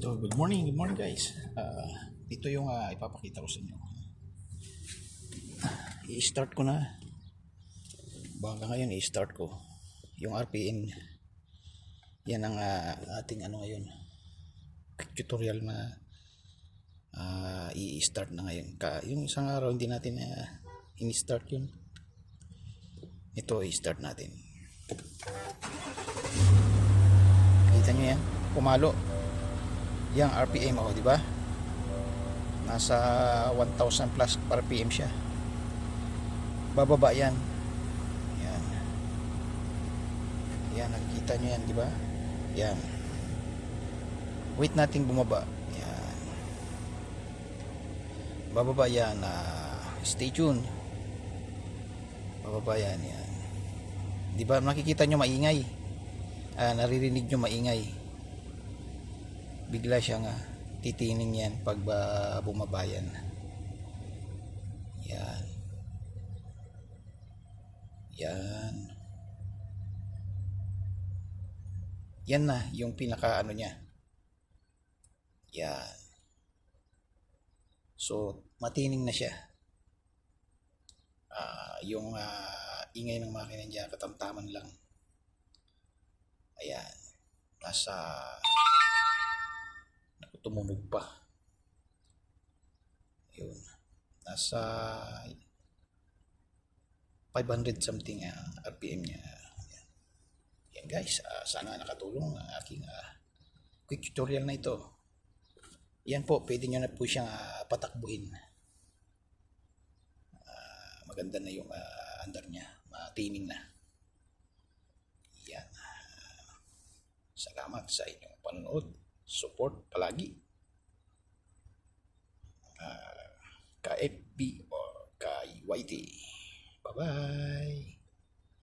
So, good morning guys. Ito yung ipapakita ko sa inyo. I-start ko na. Baka ngayon i-start ko. Yung RPM. Yan ang ating ngayon. Tutorial na i-start na ngayon. Yung isang araw hindi natin in-start yun. Ito i-start natin. Kita nyo yan? Pumalo. Yang RPM ako, di ba? Nasa 1,000 plus RPM siya. Bababa yan. Yan. Yan, nakikita nyo yan, di ba? Yan. Wait natin bumaba. Yan. Bababa yan. Stay tuned. Bababa yan. Yan. Di ba nakikita nyo maingay? Naririnig nyo maingay. Bigla siyang titining yan pag bumaba yan. Yan. Yan. Yan na yung pinaka niya. Yan. So, matining na siya. Yung ingay ng makina niya, katamtaman lang. Ayan. Nasa tumunog pa. Yun. Nasa 500 something RPM niya. Yan guys, sana nakatulong ang aking quick tutorial na ito. Yan po, pwede nyo na po siyang patakbuhin. Maganda na yung andar niya, matining na. Yan. Salamat sa inyong panonood. Support palagi ka FB or ka YT. Bye bye.